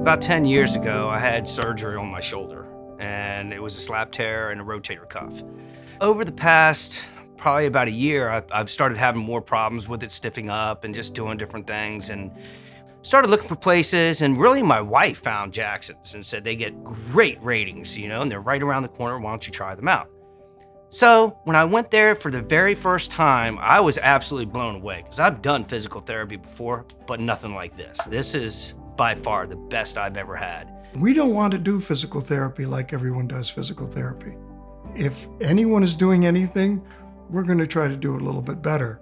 About 10 years ago, I had surgery on my shoulder, and it was a slap tear and a rotator cuff. Over the past probably about a year, I've started having more problems with it stiffing up and just doing different things, and started looking for places, and really my wife found Jackson's and said they get great ratings, and they're right around the corner. Why don't you try them out? So when I went there for the very first time, I was absolutely blown away because I've done physical therapy before, but nothing like this. This is by far the best I've ever had. We don't want to do physical therapy like everyone does physical therapy. If anyone is doing anything, we're going to try to do it a little bit better.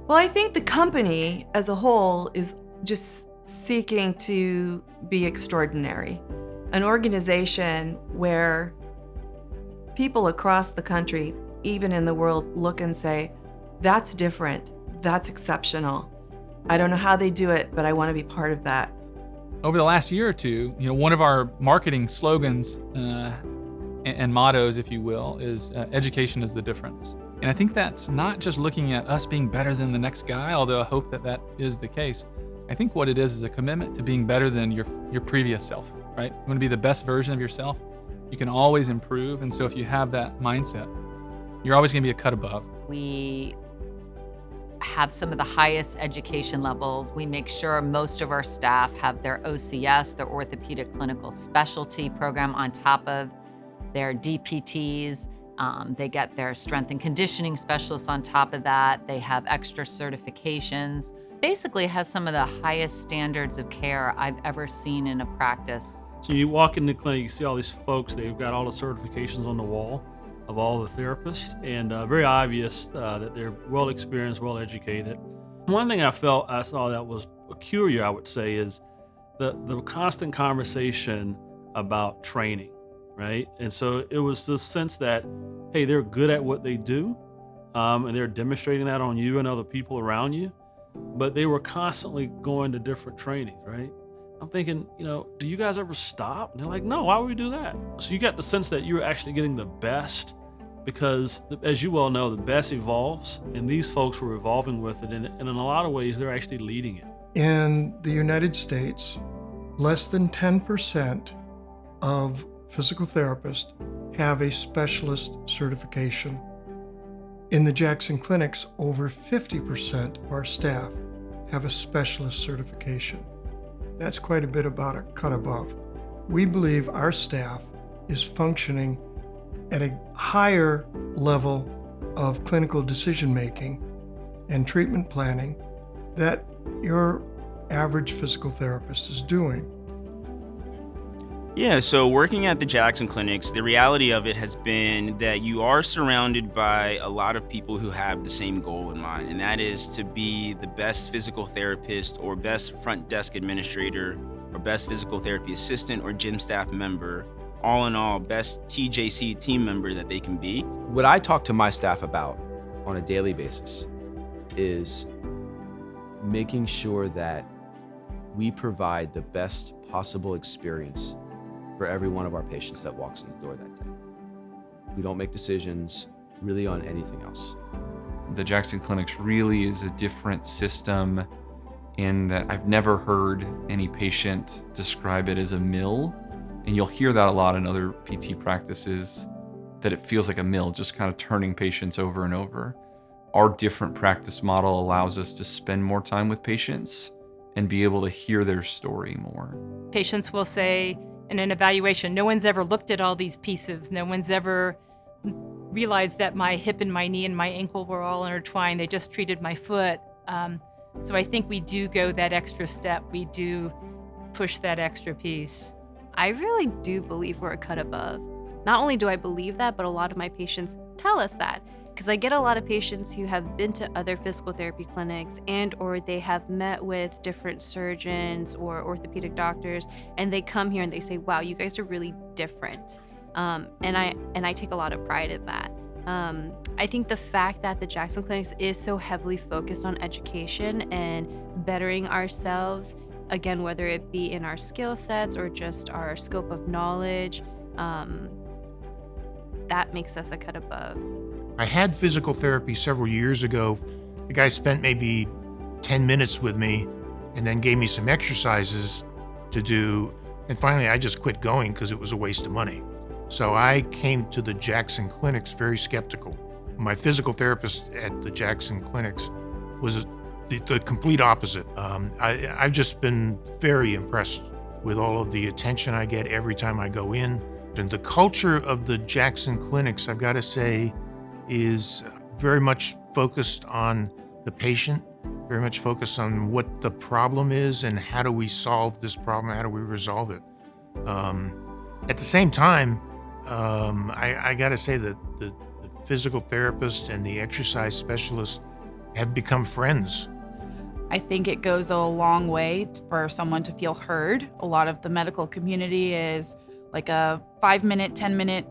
Well, I think the company as a whole is just seeking to be extraordinary. An organization where people across the country, even in the world, look and say, that's different, that's exceptional. I don't know how they do it, but I want to be part of that. Over the last year or two, one of our marketing slogans and mottos, if you will, is education is the difference. And I think that's not just looking at us being better than the next guy, although I hope that is the case. I think what it is a commitment to being better than your previous self, right? You want to be the best version of yourself. You can always improve. And so if you have that mindset, you're always going to be a cut above. We have some of the highest education levels. We make sure most of our staff have their OCS, their orthopedic clinical specialty program, on top of their DPTs. They get their strength and conditioning specialists on top of that. They have extra certifications. Basically, it has some of the highest standards of care I've ever seen in a practice. So you walk in the clinic, you see all these folks, they've got all the certifications on the wall of all the therapists, and very obvious that they're well experienced, well educated. One thing I saw that was peculiar, I would say, is the constant conversation about training, right? And so it was this sense that, hey, they're good at what they do, and they're demonstrating that on you and other people around you, but they were constantly going to different trainings, right? I'm thinking, do you guys ever stop? And they're like, no, why would we do that? So you got the sense that you're actually getting the best because, as you well know, the best evolves, and these folks were evolving with it, and in a lot of ways, they're actually leading it. In the United States, less than 10% of physical therapists have a specialist certification. In the Jackson clinics, over 50% of our staff have a specialist certification. That's quite a bit about a cut above. We believe our staff is functioning at a higher level of clinical decision-making and treatment planning that your average physical therapist is doing. Yeah, so working at the Jackson clinics, the reality of it has been that you are surrounded by a lot of people who have the same goal in mind, and that is to be the best physical therapist or best front desk administrator or best physical therapy assistant or gym staff member, all in all, best TJC team member that they can be. What I talk to my staff about on a daily basis is making sure that we provide the best possible experience for every one of our patients that walks in the door that day. We don't make decisions really on anything else. The Jackson Clinics really is a different system in that I've never heard any patient describe it as a mill. And you'll hear that a lot in other PT practices, that it feels like a mill, just kind of turning patients over and over. Our different practice model allows us to spend more time with patients and be able to hear their story more. Patients will say in an evaluation, no one's ever looked at all these pieces. No one's ever realized that my hip and my knee and my ankle were all intertwined. They just treated my foot. So I think we do go that extra step. We do push that extra piece. I really do believe we're a cut above. Not only do I believe that, but a lot of my patients tell us that. Because I get a lot of patients who have been to other physical therapy clinics or they have met with different surgeons or orthopedic doctors, and they come here and they say, wow, you guys are really different. And I take a lot of pride in that. I think the fact that the Jackson Clinics is so heavily focused on education and bettering ourselves, again, whether it be in our skill sets or just our scope of knowledge, that makes us a cut above. I had physical therapy several years ago. The guy spent maybe 10 minutes with me and then gave me some exercises, to do. And finally, I just quit going because it was a waste of money. So I came to the Jackson Clinics very skeptical. My physical therapist at the Jackson Clinics was the complete opposite. I've just been very impressed with all of the attention I get every time I go in. And the culture of the Jackson Clinics, I've got to say, is very much focused on the patient, very much focused on what the problem is and how do we solve this problem, how do we resolve it. At the same time, I got to say that the physical therapist and the exercise specialist have become friends. I think it goes a long way for someone to feel heard. A lot of the medical community is like a 5-minute, 10-minute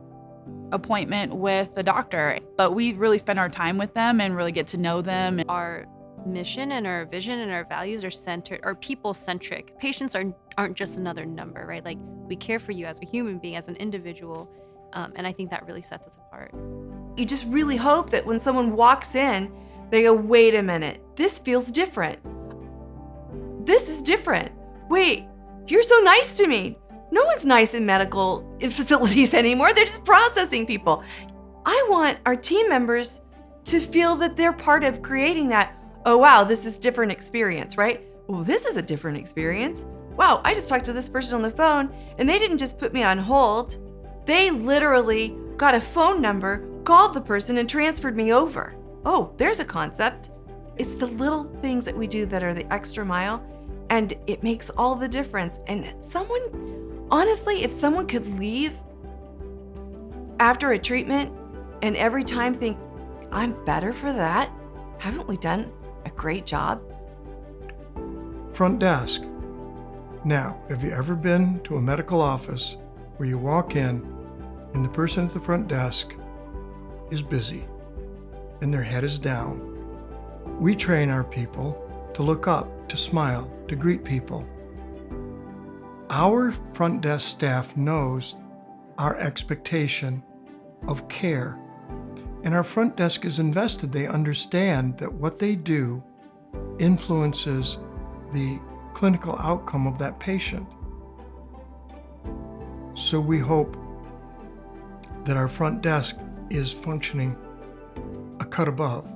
appointment with the doctor, but we really spend our time with them and really get to know them. Our mission and our vision and our values are people-centric. Patients aren't just another number, right? Like, we care for you as a human being, as an individual, and I think that really sets us apart. You just really hope that when someone walks in, they go, wait a minute, this feels different. This is different. Wait, you're so nice to me. No one's nice in medical facilities anymore. They're just processing people. I want our team members to feel that they're part of creating that, oh wow, this is different experience, right? Oh, this is a different experience. Wow, I just talked to this person on the phone and they didn't just put me on hold. They literally got a phone number, called the person and transferred me over. Oh, there's a concept. It's the little things that we do that are the extra mile, and it makes all the difference. And honestly, if someone could leave after a treatment and every time think, I'm better for that, haven't we done a great job? Front desk. Now, have you ever been to a medical office where you walk in and the person at the front desk is busy and their head is down? We train our people to look up, to smile, to greet people. Our front desk staff knows our expectation of care, and our front desk is invested. They understand that what they do influences the clinical outcome of that patient. So we hope that our front desk is functioning a cut above.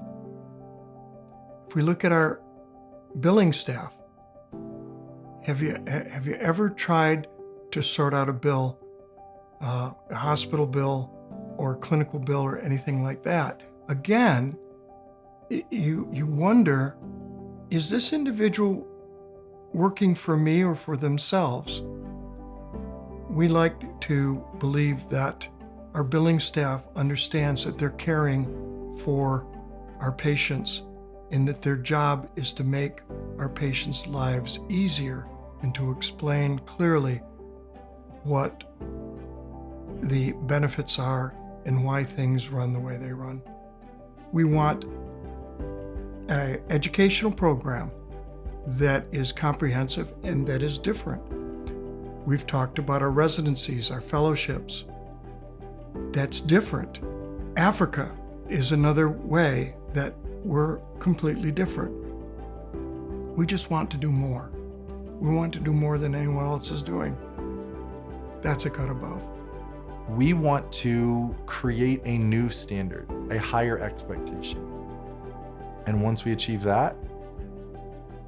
If we look at our billing staff, have you ever tried to sort out a bill, a hospital bill or a clinical bill or anything like that? Again, you wonder, is this individual working for me or for themselves? We like to believe that our billing staff understands that they're caring for our patients and that their job is to make our patients' lives easier and to explain clearly what the benefits are and why things run the way they run. We want an educational program that is comprehensive and that is different. We've talked about our residencies, our fellowships. That's different. Africa is another way that we're completely different. We just want to do more. We want to do more than anyone else is doing. That's a cut above. We want to create a new standard, a higher expectation. And once we achieve that,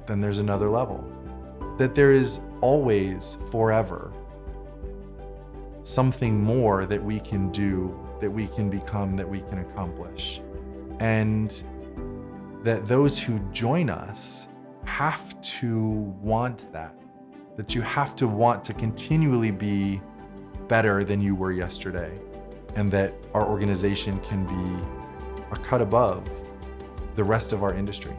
then there's another level. That there is always, forever, something more that we can do, that we can become, that we can accomplish. And that those who join us have to want that. That you have to want to continually be better than you were yesterday. And that our organization can be a cut above the rest of our industry.